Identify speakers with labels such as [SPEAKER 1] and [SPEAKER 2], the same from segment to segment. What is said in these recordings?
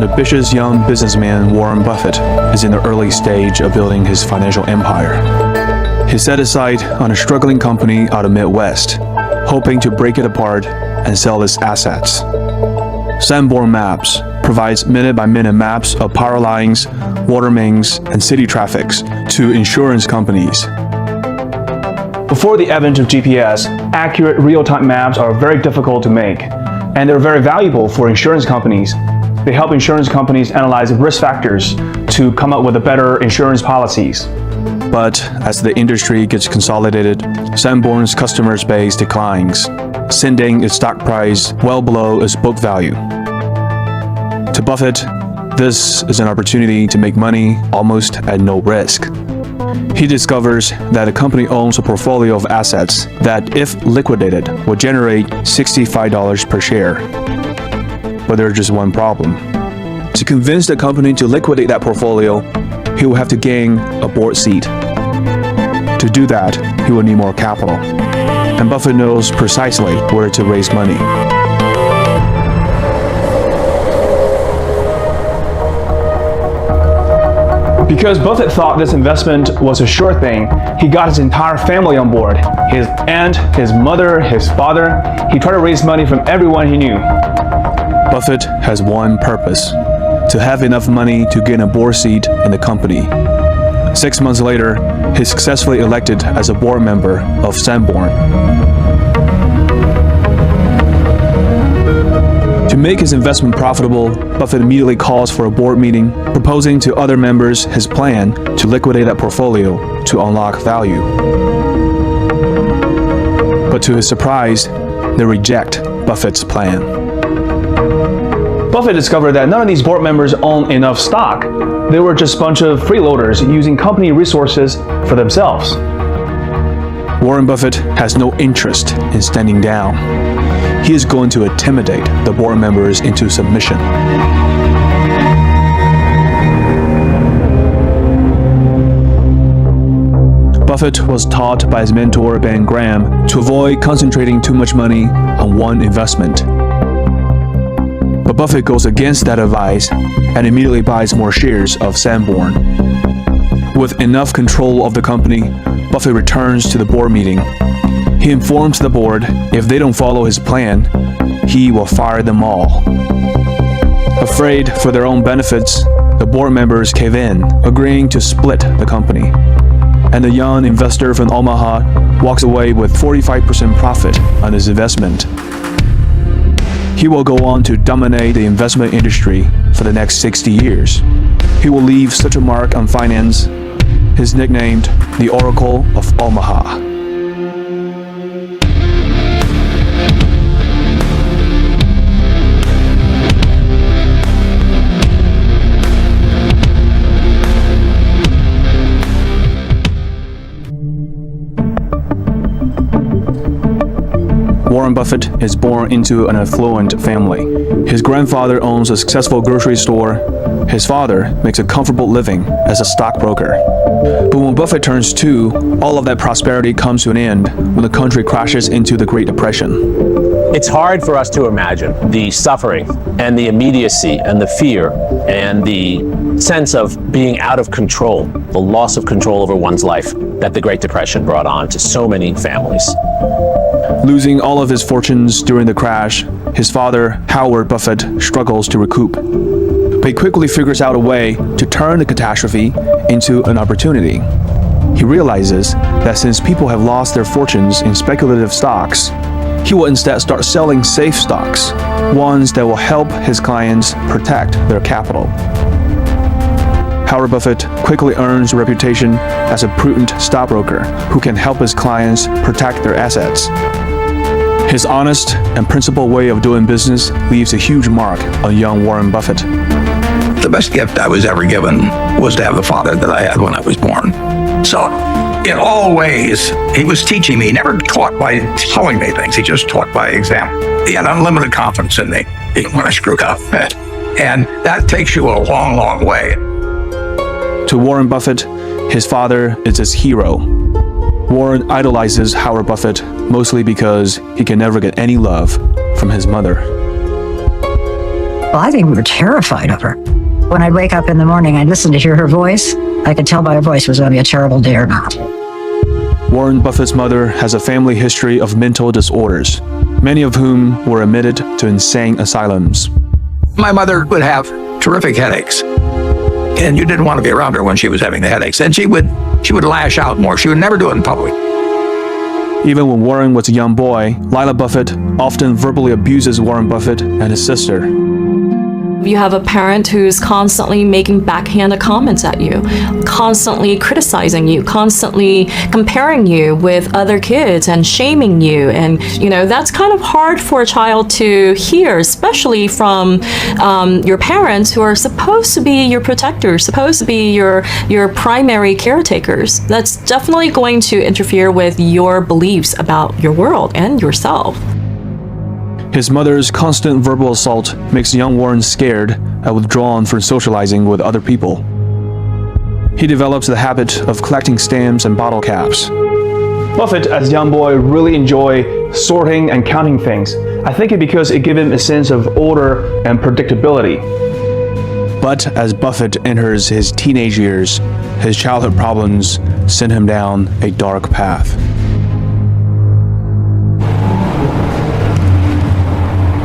[SPEAKER 1] An ambitious young businessman, Warren Buffett, is in the early stage of building his financial empire. He set his sight on a struggling company out of Midwest, hoping to break it apart and sell its assets. Sanborn Maps provides minute-by-minute maps of power lines, water mains, and city traffics to insurance companies. Before the advent of GPS, accurate real-time maps are very difficult to make, and they're very valuable for insurance companies. They help insurance companies analyze risk factors to come up with better insurance policies. But as the industry gets consolidated, Sanborn's customer base declines, sending its stock price well below its book value. To Buffett, this is an opportunity to make money almost at no risk. He discovers that a company owns a portfolio of assets that, if liquidated, will generate $65 per share. But there's just one problem. To convince the company to liquidate that portfolio, he will have to gain a board seat. To do that, he will need more capital. And Buffett knows precisely where to raise money. Because Buffett thought this investment was a sure thing, he got his entire family on board. His aunt, his mother, his father. He tried to raise money from everyone he knew. Buffett has one purpose: to have enough money to gain a board seat in the company. 6 months later, he's successfully elected as a board member of Sanborn. To make his investment profitable, Buffett immediately calls for a board meeting, proposing to other members his plan to liquidate that portfolio to unlock value. But to his surprise, they reject Buffett's plan. Buffett discovered that none of these board members owned enough stock. They were just a bunch of freeloaders using company resources for themselves. Warren Buffett has no interest in standing down. He is going to intimidate the board members into submission. Buffett was taught by his mentor Ben Graham to avoid concentrating too much money on one investment. But Buffett goes against that advice and immediately buys more shares of Sanborn. With enough control of the company, Buffett returns to the board meeting. He informs the board if they don't follow his plan, he will fire them all. Afraid for their own benefits, the board members cave in, agreeing to split the company. And the young investor from Omaha walks away with 45% profit on his investment. He will go on to dominate the investment industry for the next 60 years. He will leave such a mark on finance, he's nicknamed the Oracle of Omaha. Warren Buffett is born into an affluent family. His grandfather owns a successful grocery store. His father makes a comfortable living as a stockbroker. But when Buffett turns 2, all of that prosperity comes to an end when the country crashes into the Great Depression.
[SPEAKER 2] It's hard for us to imagine the suffering and the immediacy and the fear and the sense of being out of control, the loss of control over one's life that the Great Depression brought on to so many families.
[SPEAKER 1] Losing all of his fortunes during the crash, his father, Howard Buffett, struggles to recoup. But he quickly figures out a way to turn the catastrophe into an opportunity. He realizes that since people have lost their fortunes in speculative stocks, he will instead start selling safe stocks, ones that will help his clients protect their capital. Howard Buffett quickly earns a reputation as a prudent stockbroker who can help his clients protect their assets. His honest and principled way of doing business leaves a huge mark on young Warren Buffett.
[SPEAKER 3] The best gift I was ever given was to have the father that I had when I was born. So, in all ways, he was teaching me. He never taught by telling me things. He just taught by example. He had unlimited confidence in me, even when I screwed up. And that takes you a long, long way.
[SPEAKER 1] To Warren Buffett, his father is his hero. Warren idolizes Howard Buffett mostly because he can never get any love from his mother.
[SPEAKER 4] Well, I think we were terrified of her. When I'd wake up in the morning, I'd listen to hear her voice. I could tell by her voice it was going to be a terrible day or not.
[SPEAKER 1] Warren Buffett's mother has a family history of mental disorders, many of whom were admitted to insane asylums.
[SPEAKER 3] My mother would have terrific headaches, and you didn't want to be around her when she was having the headaches. And she would lash out more. She would never do it in public.
[SPEAKER 1] Even when Warren was a young boy, Lila Buffett often verbally abuses Warren Buffett and his sister.
[SPEAKER 5] You have a parent who's constantly making backhanded comments at you, constantly criticizing you, constantly comparing you with other kids and shaming you. And, that's kind of hard for a child to hear, especially from your parents who are supposed to be your protectors, supposed to be your primary caretakers. That's definitely going to interfere with your beliefs about your world and yourself.
[SPEAKER 1] His mother's constant verbal assault makes young Warren scared and withdrawn from socializing with other people. He develops the habit of collecting stamps and bottle caps. Buffett, as a young boy, really enjoyed sorting and counting things. I think it's because it gave him a sense of order and predictability. But as Buffett enters his teenage years, his childhood problems send him down a dark path.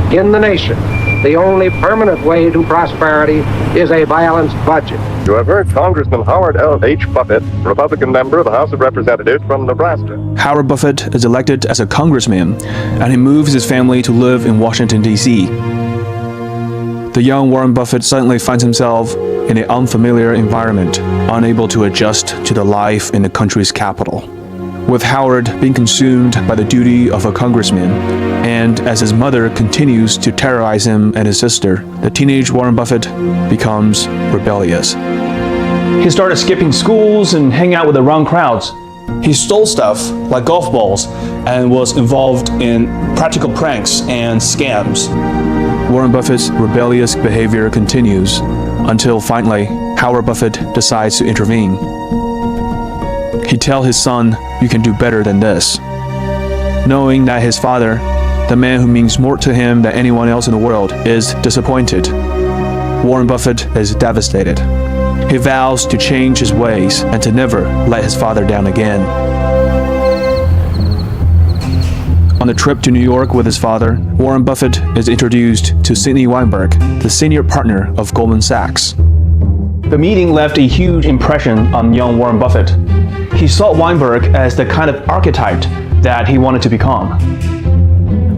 [SPEAKER 6] In the nation, the only permanent way to prosperity is a balanced budget.
[SPEAKER 7] You have heard Congressman Howard L. H. Buffett, Republican member of the House of Representatives from Nebraska.
[SPEAKER 1] Howard Buffett is elected as a congressman, and he moves his family to live in Washington, D.C. The young Warren Buffett suddenly finds himself in an unfamiliar environment, unable to adjust to the life in the country's capital. With Howard being consumed by the duty of a congressman, and as his mother continues to terrorize him and his sister, the teenage Warren Buffett becomes rebellious. He started skipping schools and hanging out with the wrong crowds. He stole stuff like golf balls and was involved in practical pranks and scams. Warren Buffett's rebellious behavior continues until finally Howard Buffett decides to intervene. He tells his son, "You can do better than this." Knowing that his father, the man who means more to him than anyone else in the world, is disappointed, Warren Buffett is devastated. He vows to change his ways and to never let his father down again. On a trip to New York with his father, Warren Buffett is introduced to Sidney Weinberg, the senior partner of Goldman Sachs. The meeting left a huge impression on young Warren Buffett. He saw Weinberg as the kind of archetype that he wanted to become.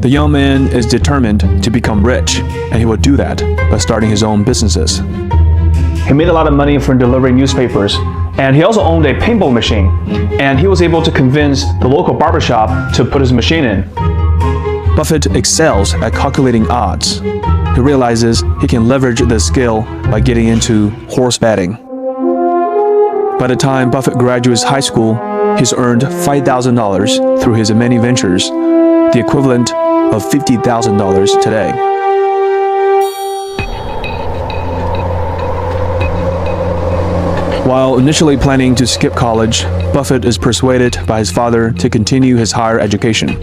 [SPEAKER 1] The young man is determined to become rich, and he would do that by starting his own businesses. He made a lot of money from delivering newspapers, and he also owned a paintball machine, and he was able to convince the local barbershop to put his machine in. Buffett excels at calculating odds. He realizes he can leverage this skill by getting into horse betting. By the time Buffett graduates high school, he's earned $5,000 through his many ventures, the equivalent of $50,000 today. While initially planning to skip college, Buffett is persuaded by his father to continue his higher education.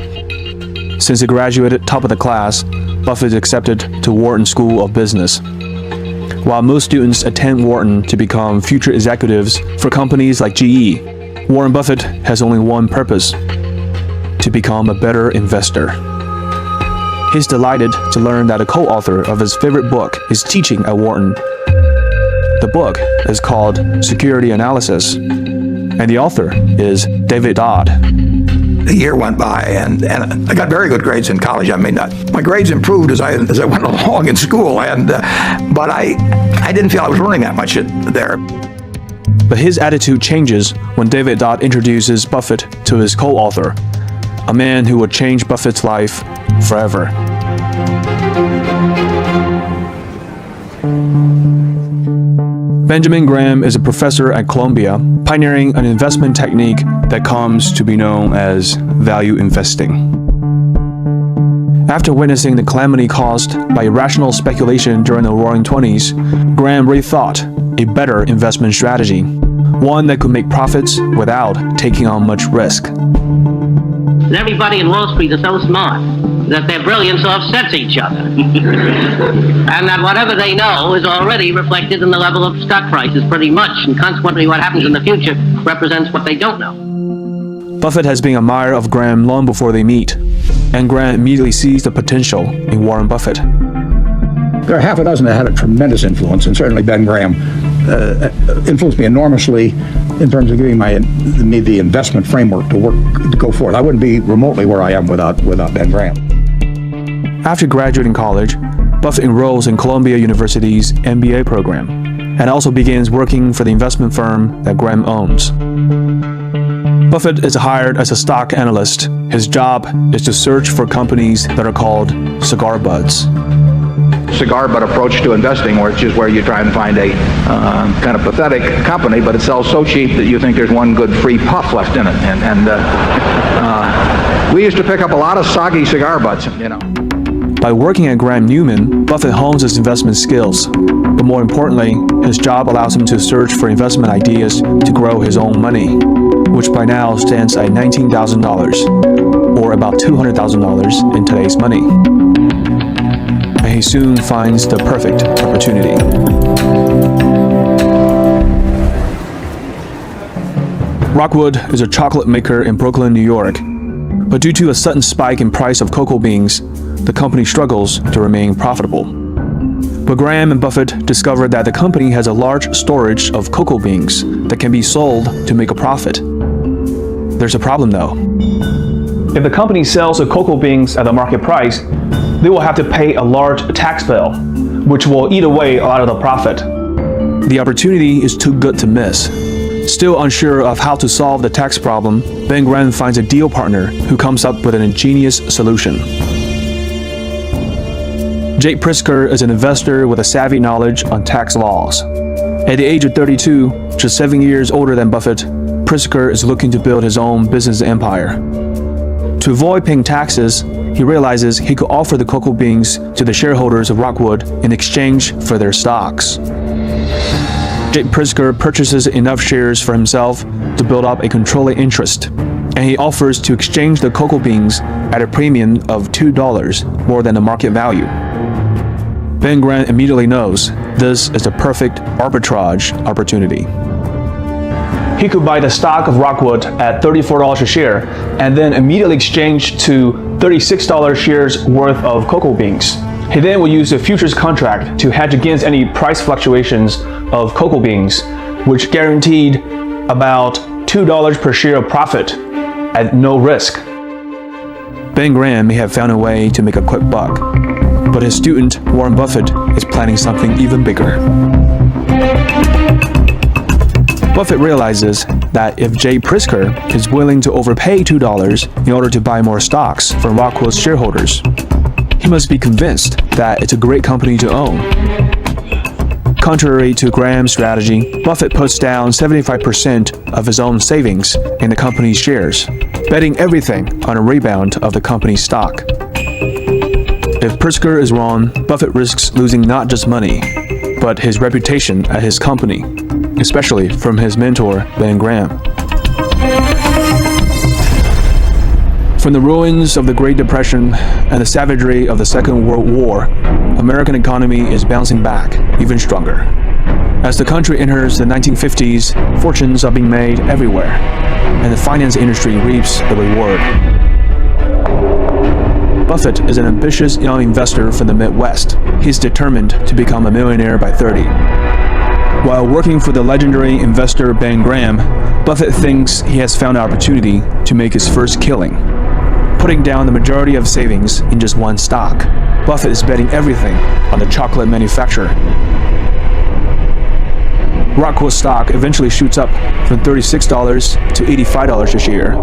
[SPEAKER 1] Since he graduated top of the class, Buffett is accepted to Wharton School of Business. While most students attend Wharton to become future executives for companies like GE, Warren Buffett has only one purpose: to become a better investor. He's delighted to learn that a co-author of his favorite book is teaching at Wharton. The book is called Security Analysis, and the author is David Dodd.
[SPEAKER 3] The year went by, and I got very good grades in college. I mean, my grades improved as I went along in school, but I didn't feel I was learning that much there.
[SPEAKER 1] But his attitude changes when David Dodd introduces Buffett to his co-author, a man who would change Buffett's life forever. Benjamin Graham is a professor at Columbia, pioneering an investment technique that comes to be known as value investing. After witnessing the calamity caused by irrational speculation during the Roaring '20s, Graham rethought a better investment strategy, one that could make profits without taking on much risk.
[SPEAKER 8] Everybody in Wall Street is so smart. that their brilliance offsets each other. And that whatever they know is already reflected in the level of stock prices pretty much, and consequently what happens in the future represents what they don't know.
[SPEAKER 1] Buffett has been an admirer of Graham long before they meet, and Graham immediately sees the potential in Warren Buffett.
[SPEAKER 3] There are half a dozen that had a tremendous influence, and certainly Ben Graham influenced me enormously in terms of giving me the investment framework to go forth. I wouldn't be remotely where I am without Ben Graham.
[SPEAKER 1] After graduating college, Buffett enrolls in Columbia University's MBA program and also begins working for the investment firm that Graham owns. Buffett is hired as a stock analyst. His job is to search for companies that are called cigar butts.
[SPEAKER 9] Cigar butt approach to investing, which is where you try and find a kind of pathetic company, but it sells so cheap that you think there's one good free puff left in it. And we used to pick up a lot of soggy cigar butts, you know.
[SPEAKER 1] By working at Graham Newman, Buffett hones his investment skills. But more importantly, his job allows him to search for investment ideas to grow his own money, which by now stands at $19,000, or about $200,000 in today's money. And he soon finds the perfect opportunity. Rockwood is a chocolate maker in Brooklyn, New York. But due to a sudden spike in price of cocoa beans, the company struggles to remain profitable. But Graham and Buffett discovered that the company has a large storage of cocoa beans that can be sold to make a profit. There's a problem though. If the company sells the cocoa beans at the market price, they will have to pay a large tax bill, which will eat away a lot of the profit. The opportunity is too good to miss. Still unsure of how to solve the tax problem, Ben Graham finds a deal partner who comes up with an ingenious solution. Jake Pritzker is an investor with a savvy knowledge on tax laws. At the age of 32, just 7 years older than Buffett, Pritzker is looking to build his own business empire. To avoid paying taxes, he realizes he could offer the cocoa beans to the shareholders of Rockwood in exchange for their stocks. Jake Pritzker purchases enough shares for himself to build up a controlling interest, and he offers to exchange the cocoa beans at a premium of $2 more than the market value. Ben Graham immediately knows this is the perfect arbitrage opportunity. He could buy the stock of Rockwood at $34 a share and then immediately exchange to $36 shares worth of cocoa beans. He then will use the futures contract to hedge against any price fluctuations of cocoa beans, which guaranteed about $2 per share of profit at no risk. Ben Graham may have found a way to make a quick buck, but his student, Warren Buffett, is planning something even bigger. Buffett realizes that if Jay Pritzker is willing to overpay $2 in order to buy more stocks from Rockwood's shareholders, he must be convinced that it's a great company to own. Contrary to Graham's strategy, Buffett puts down 75% of his own savings in the company's shares, betting everything on a rebound of the company's stock. If Pritzker is wrong, Buffett risks losing not just money, but his reputation at his company, especially from his mentor, Ben Graham. From the ruins of the Great Depression and the savagery of the Second World War, American economy is bouncing back even stronger. As the country enters the 1950s, fortunes are being made everywhere, and the finance industry reaps the reward. Buffett is an ambitious young investor from the Midwest. He's determined to become a millionaire by 30. While working for the legendary investor Ben Graham, Buffett thinks he has found an opportunity to make his first killing. Putting down the majority of savings in just one stock, Buffett is betting everything on the chocolate manufacturer. Rockwood stock eventually shoots up from $36 to $85 a share,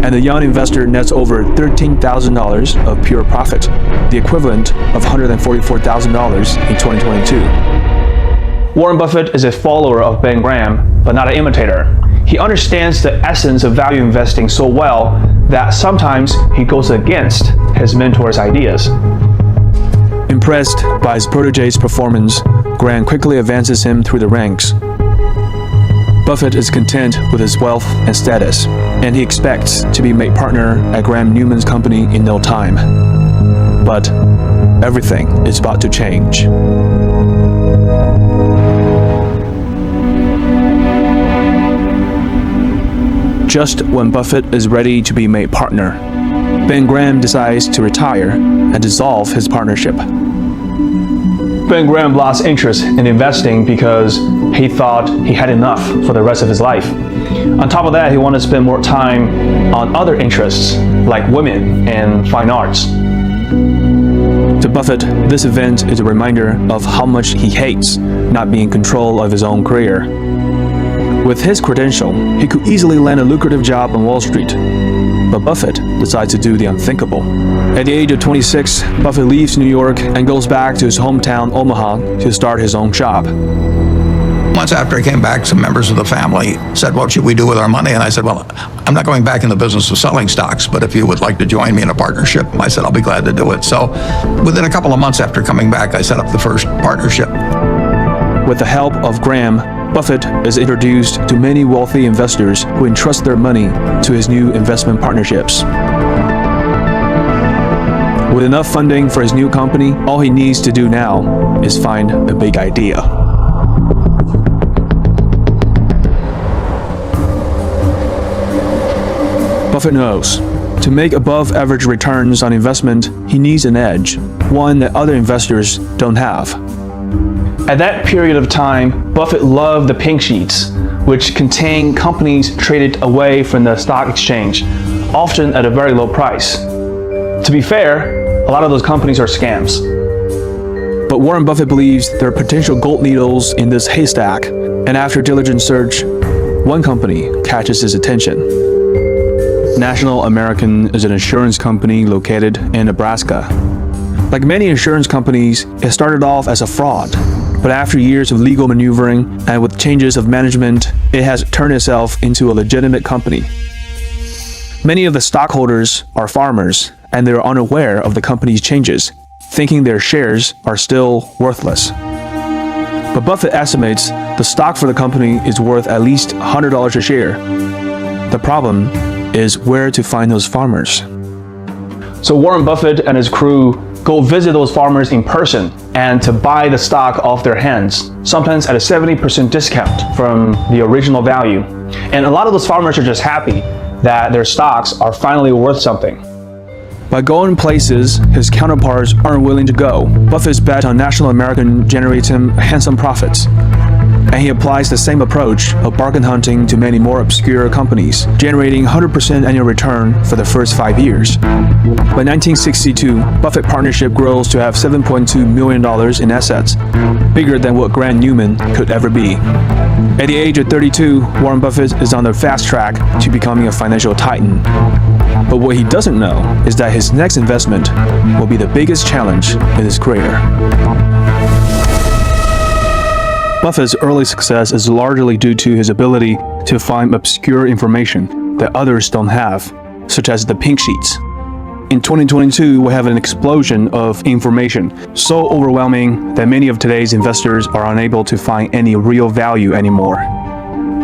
[SPEAKER 1] and the young investor nets over $13,000 of pure profit, the equivalent of $144,000 in 2022. Warren Buffett is a follower of Ben Graham, but not an imitator. He understands the essence of value investing so well that sometimes he goes against his mentor's ideas. Impressed by his protege's performance, Graham quickly advances him through the ranks. Buffett is content with his wealth and status, and he expects to be made partner at Graham Newman's company in no time. But everything is about to change. Just when Buffett is ready to be made partner, Ben Graham decides to retire and dissolve his partnership. Ben Graham lost interest in investing because he thought he had enough for the rest of his life. On top of that, he wanted to spend more time on other interests like women and fine arts. To Buffett, this event is a reminder of how much he hates not being in control of his own career. With his credential, he could easily land a lucrative job on Wall Street. But Buffett decides to do the unthinkable. At the age of 26, Buffett leaves New York and goes back to his hometown, Omaha, to start his own shop.
[SPEAKER 3] Months after I came back, some members of the family said, "What should we do with our money?" And I said, "Well, I'm not going back in the business of selling stocks, but if you would like to join me in a partnership," I said, "I'll be glad to do it." So within a couple of months after coming back, I set up the first partnership.
[SPEAKER 1] With the help of Graham, Buffett is introduced to many wealthy investors who entrust their money to his new investment partnerships. With enough funding for his new company, all he needs to do now is find a big idea. Buffett knows, to make above-average returns on investment, he needs an edge, one that other investors don't have. At that period of time, Buffett loved the pink sheets, which contain companies traded away from the stock exchange, often at a very low price. To be fair, a lot of those companies are scams. But Warren Buffett believes there are potential gold needles in this haystack, and after diligent search, one company catches his attention. National American is an insurance company located in Nebraska. Like many insurance companies, it started off as a fraud, but after years of legal maneuvering and with changes of management, it has turned itself into a legitimate company. Many of the stockholders are farmers, and they are unaware of the company's changes, thinking their shares are still worthless. But Buffett estimates the stock for the company is worth at least $100 a share. The problem is where to find those farmers. So Warren Buffett and his crew go visit those farmers in person and to buy the stock off their hands, sometimes at a 70% discount from the original value. And a lot of those farmers are just happy that their stocks are finally worth something. By going places his counterparts aren't willing to go, Buffett's bet on National American generates him handsome profits. And he applies the same approach of bargain hunting to many more obscure companies, generating 100% annual return for the first 5 years. By 1962, Buffett Partnership grows to have $7.2 million in assets, bigger than what Grant Newman could ever be. At the age of 32, Warren Buffett is on the fast track to becoming a financial titan. But what he doesn't know is that his next investment will be the biggest challenge in his career. Buffett's early success is largely due to his ability to find obscure information that others don't have, such as the pink sheets. In 2022, we have an explosion of information, so overwhelming that many of today's investors are unable to find any real value anymore.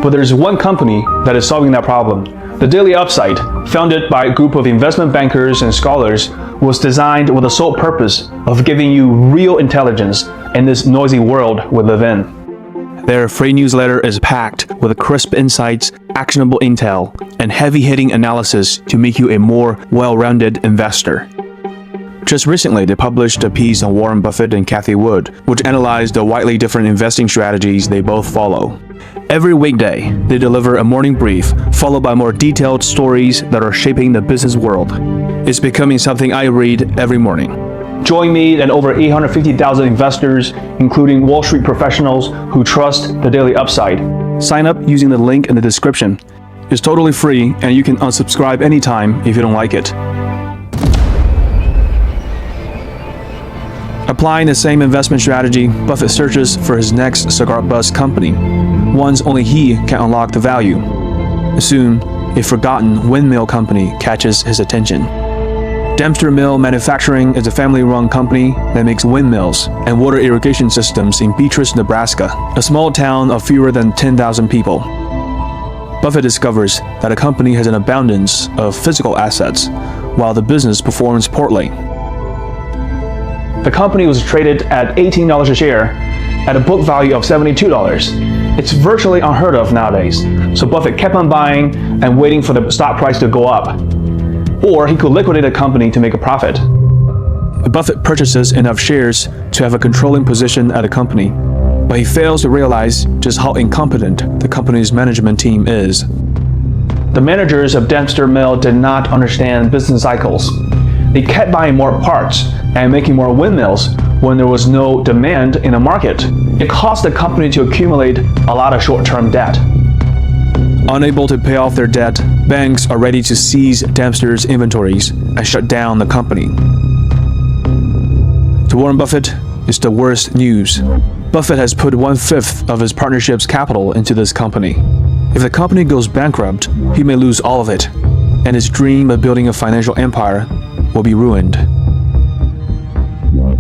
[SPEAKER 1] But there's one company that is solving that problem. The Daily Upside, founded by a group of investment bankers and scholars, was designed with the sole purpose of giving you real intelligence in this noisy world we live in. Their free newsletter is packed with crisp insights, actionable intel, and heavy-hitting analysis to make you a more well-rounded investor. Just recently, they published a piece on Warren Buffett and Cathie Wood, which analyzed the widely different investing strategies they both follow. Every weekday, they deliver a morning brief, followed by more detailed stories that are shaping the business world. It's becoming something I read every morning. Join me and over 850,000 investors, including Wall Street professionals who trust the Daily Upside. Sign up using the link in the description. It's totally free, and you can unsubscribe anytime if you don't like it. Applying the same investment strategy, Buffett searches for his next cigar bust company, ones only he can unlock the value. Soon, a forgotten windmill company catches his attention. Dempster Mill Manufacturing is a family-run company that makes windmills and water irrigation systems in Beatrice, Nebraska, a small town of fewer than 10,000 people. Buffett discovers that a company has an abundance of physical assets, while the business performs poorly. The company was traded at $18 a share at a book value of $72. It's virtually unheard of nowadays. So Buffett kept on buying and waiting for the stock price to go up. Or he could liquidate the company to make a profit. Buffett purchases enough shares to have a controlling position at a company, but he fails to realize just how incompetent the company's management team is. The managers of Dempster Mill did not understand business cycles. They kept buying more parts and making more windmills when there was no demand in the market. It caused the company to accumulate a lot of short-term debt. Unable to pay off their debt, banks are ready to seize Dempster's inventories and shut down the company. To Warren Buffett, it's the worst news. Buffett has put 1/5 of his partnership's capital into this company. If the company goes bankrupt, he may lose all of it, and his dream of building a financial empire will be ruined.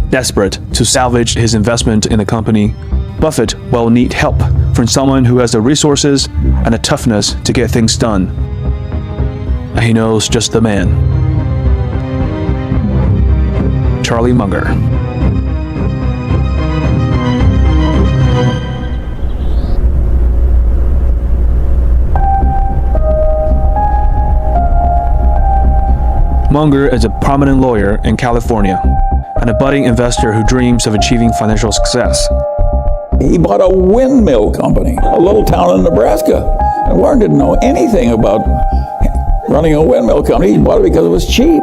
[SPEAKER 1] Desperate to salvage his investment in the company, Buffett will need help from someone who has the resources and the toughness to get things done. And he knows just the man. Charlie Munger. Munger is a prominent lawyer in California and a budding investor who dreams of achieving financial success.
[SPEAKER 10] He bought a windmill company, a little town in Nebraska. And Warren didn't know anything about running a windmill company. He bought it because it was cheap.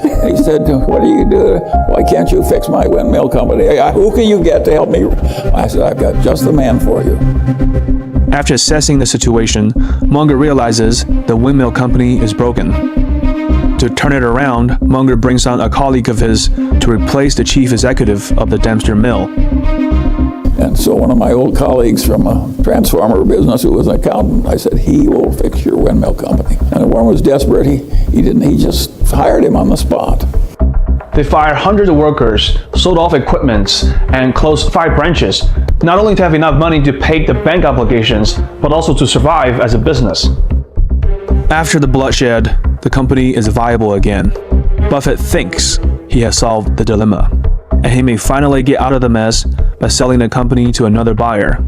[SPEAKER 10] And he said, "What do you do? Why can't you fix my windmill company? Who can you get to help me?" I said, "I've got just the man for you."
[SPEAKER 1] After assessing the situation, Munger realizes the windmill company is broken. To turn it around, Munger brings on a colleague of his to replace the chief executive of the Dempster Mill.
[SPEAKER 10] And so one of my old colleagues from a transformer business who was an accountant, I said, "He will fix your windmill company." And Warren was desperate. He just hired him on the spot.
[SPEAKER 1] They fired hundreds of workers, sold off equipment, and closed 5 branches, not only to have enough money to pay the bank obligations, but also to survive as a business. After the bloodshed, the company is viable again. Buffett thinks he has solved the dilemma, and he may finally get out of the mess by selling the company to another buyer.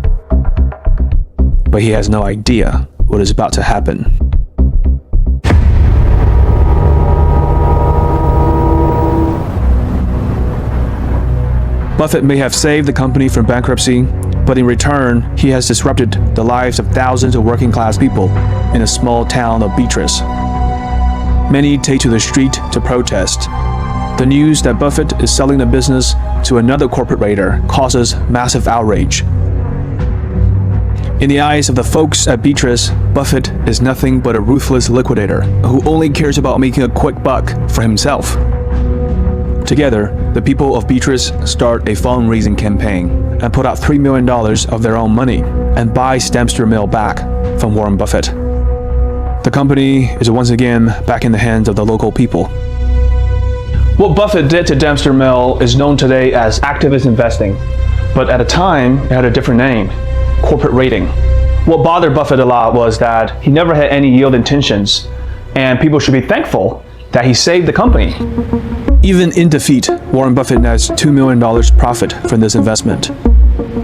[SPEAKER 1] But he has no idea what is about to happen. Buffett may have saved the company from bankruptcy, but in return, he has disrupted the lives of thousands of working-class people in a small town of Beatrice. Many take to the street to protest. The news that Buffett is selling the business to another corporate raider causes massive outrage. In the eyes of the folks at Beatrice, Buffett is nothing but a ruthless liquidator who only cares about making a quick buck for himself. Together, the people of Beatrice start a fundraising campaign and put out $3 million of their own money and buy Dempster Mill back from Warren Buffett. The company is once again back in the hands of the local people. What Buffett did to Dempster Mill is known today as activist investing, but at the time it had a different name, corporate raiding. What bothered Buffett a lot was that he never had any yield intentions, and people should be thankful that he saved the company. Even in defeat, Warren Buffett nets $2 million profit from this investment.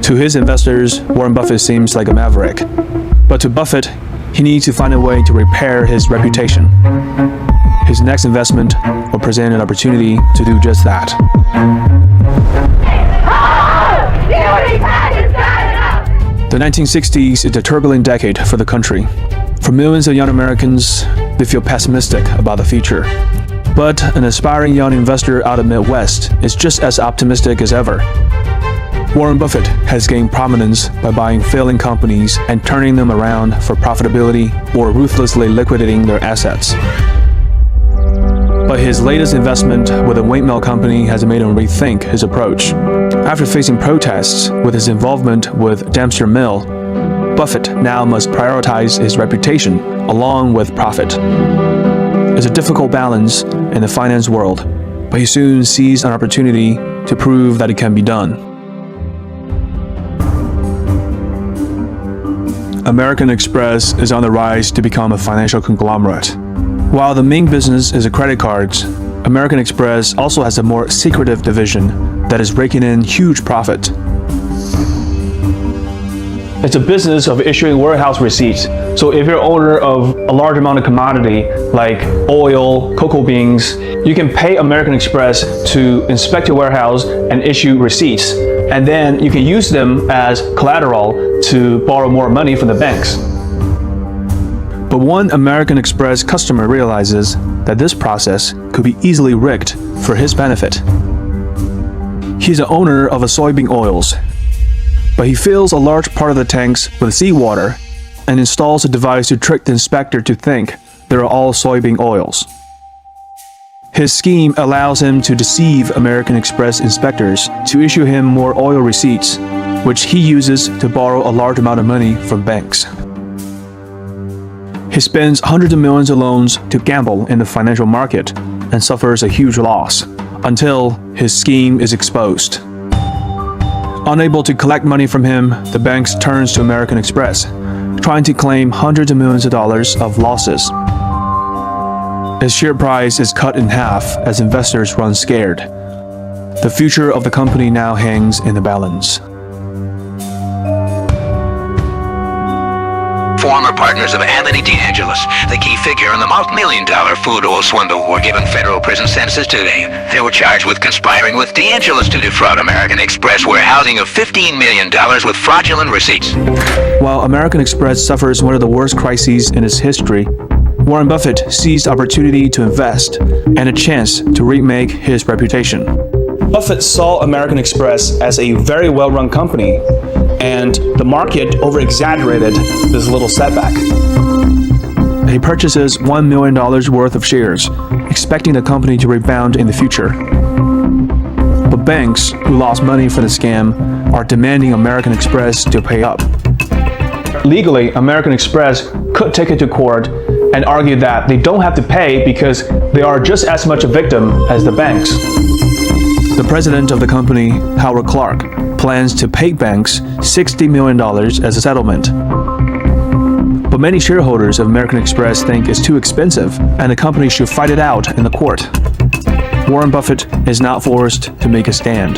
[SPEAKER 1] To his investors, Warren Buffett seems like a maverick. But to Buffett, he needs to find a way to repair his reputation. His next investment will present an opportunity to do just that. The 1960s is a turbulent decade for the country. For millions of young Americans, they feel pessimistic about the future. But an aspiring young investor out of Midwest is just as optimistic as ever. Warren Buffett has gained prominence by buying failing companies and turning them around for profitability or ruthlessly liquidating their assets. But his latest investment with a windmill company has made him rethink his approach. After facing protests with his involvement with Dempster Mill, Buffett now must prioritize his reputation along with profit. It's a difficult balance in the finance world, but he soon sees an opportunity to prove that it can be done. American Express is on the rise to become a financial conglomerate. While the main business is the credit cards, American Express also has a more secretive division that is raking in huge profit. It's a business of issuing warehouse receipts. So if you're owner of a large amount of commodity like oil, cocoa beans, you can pay American Express to inspect your warehouse and issue receipts. And then you can use them as collateral to borrow more money from the banks. But one American Express customer realizes that this process could be easily rigged for his benefit. He's the owner of a soybean oils, but he fills a large part of the tanks with seawater and installs a device to trick the inspector to think they're all soybean oils. His scheme allows him to deceive American Express inspectors to issue him more oil receipts, which he uses to borrow a large amount of money from banks. He spends hundreds of millions of loans to gamble in the financial market and suffers a huge loss until his scheme is exposed. Unable to collect money from him, the banks turns to American Express, trying to claim hundreds of millions of dollars of losses. His share price is cut in half as investors run scared. The future of the company now hangs in the balance.
[SPEAKER 11] Former partners of Anthony DeAngelis, the key figure in the multi-million-dollar food oil swindle, were given federal prison sentences today. They were charged with conspiring with DeAngelis to defraud American Express warehousing of $15 million with fraudulent receipts.
[SPEAKER 1] While American Express suffers one of the worst crises in its history, Warren Buffett seized opportunity to invest and a chance to remake his reputation. Buffett saw American Express as a very well-run company, and the market over-exaggerated this little setback. He purchases $1 million worth of shares, expecting the company to rebound in the future. But banks who lost money for the scam are demanding American Express to pay up. Legally, American Express could take it to court and argue that they don't have to pay because they are just as much a victim as the banks. The president of the company, Howard Clark, plans to pay banks $60 million as a settlement. But many shareholders of American Express think it's too expensive and the company should fight it out in the court. Warren Buffett is not forced to make a stand.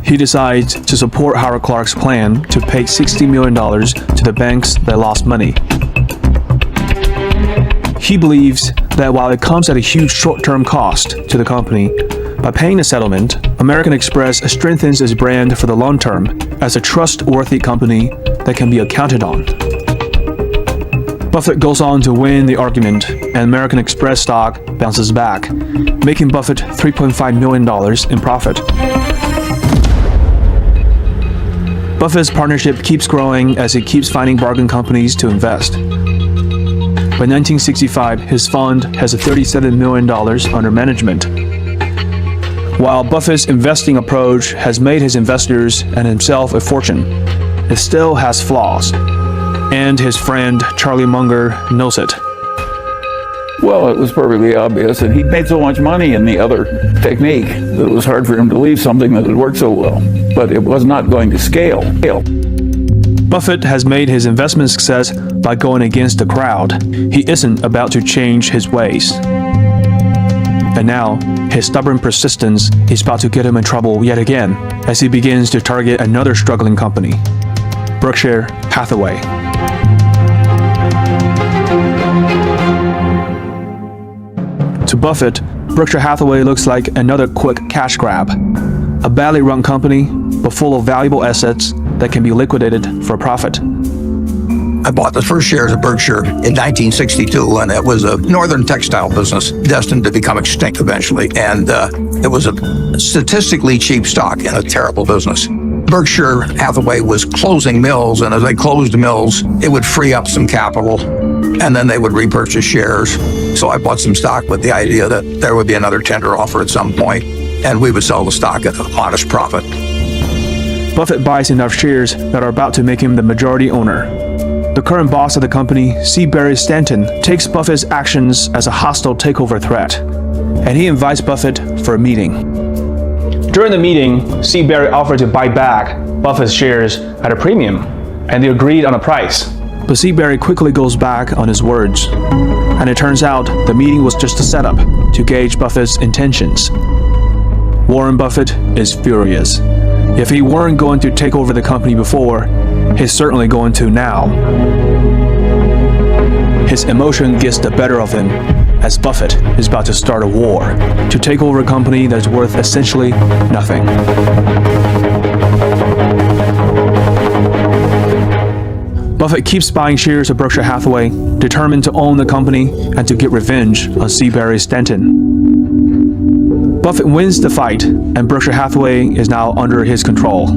[SPEAKER 1] He decides to support Howard Clark's plan to pay $60 million to the banks that lost money. He believes that while it comes at a huge short-term cost to the company, by paying the settlement, American Express strengthens its brand for the long term as a trustworthy company that can be accounted on. Buffett goes on to win the argument, and American Express stock bounces back, making Buffett $3.5 million in profit. Buffett's partnership keeps growing as he keeps finding bargain companies to invest. By 1965, his fund has $37 million under management. While Buffett's investing approach has made his investors and himself a fortune, it still has flaws, and his friend Charlie Munger knows it.
[SPEAKER 10] Well, it was perfectly obvious, and he'd made so much money in the other technique that it was hard for him to leave something that had worked so well. But it was not going to scale.
[SPEAKER 1] Buffett has made his investment success by going against the crowd. He isn't about to change his ways. And now, his stubborn persistence is about to get him in trouble yet again as he begins to target another struggling company, Berkshire Hathaway. To Buffett, Berkshire Hathaway looks like another quick cash grab, a badly run company but full of valuable assets that can be liquidated for a profit.
[SPEAKER 3] I bought the first shares of Berkshire in 1962, and it was a northern textile business destined to become extinct eventually. And it was a statistically cheap stock in a terrible business. Berkshire Hathaway was closing mills, and as they closed mills, it would free up some capital, and then they would repurchase shares. So I bought some stock with the idea that there would be another tender offer at some point, and we would sell the stock at a modest profit.
[SPEAKER 1] Buffett buys enough shares that are about to make him the majority owner. The current boss of the company, C. Barry Stanton, takes Buffett's actions as a hostile takeover threat, and he invites Buffett for a meeting. During the meeting, C. Barry offered to buy back Buffett's shares at a premium, and they agreed on a price. But C. Barry quickly goes back on his words, and it turns out the meeting was just a setup to gauge Buffett's intentions. Warren Buffett is furious. If he weren't going to take over the company before, he's certainly going to now. His emotion gets the better of him as Buffett is about to start a war to take over a company that's worth essentially nothing. Buffett keeps buying shares of Berkshire Hathaway, determined to own the company and to get revenge on C. Barry Stanton. Buffett wins the fight, and Berkshire Hathaway is now under his control.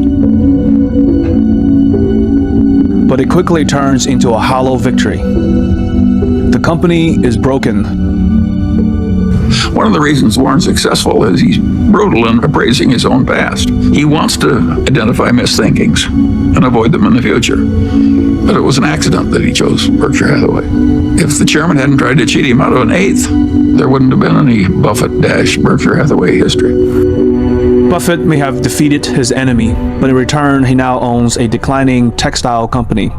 [SPEAKER 1] But it quickly turns into a hollow victory. The company is broken.
[SPEAKER 10] One of the reasons Warren's successful is he's brutal in appraising his own past. He wants to identify misthinkings and avoid them in the future. But it was an accident that he chose Berkshire Hathaway. If the chairman hadn't tried to cheat him out of an eighth, there wouldn't have been any Buffett-Berkshire Hathaway history.
[SPEAKER 1] Buffett may have defeated his enemy, but in return, he now owns a declining textile company.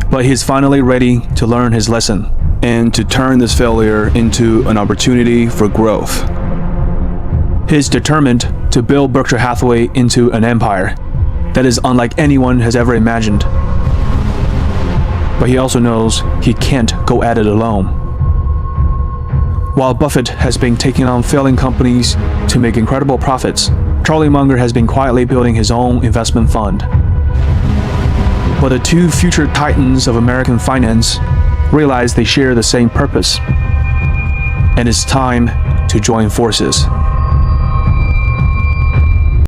[SPEAKER 1] But he's finally ready to learn his lesson and to turn this failure into an opportunity for growth. He's determined to build Berkshire Hathaway into an empire that is unlike anyone has ever imagined. But he also knows he can't go at it alone. While Buffett has been taking on failing companies to make incredible profits, Charlie Munger has been quietly building his own investment fund. But the two future titans of American finance realize they share the same purpose, and it's time to join forces.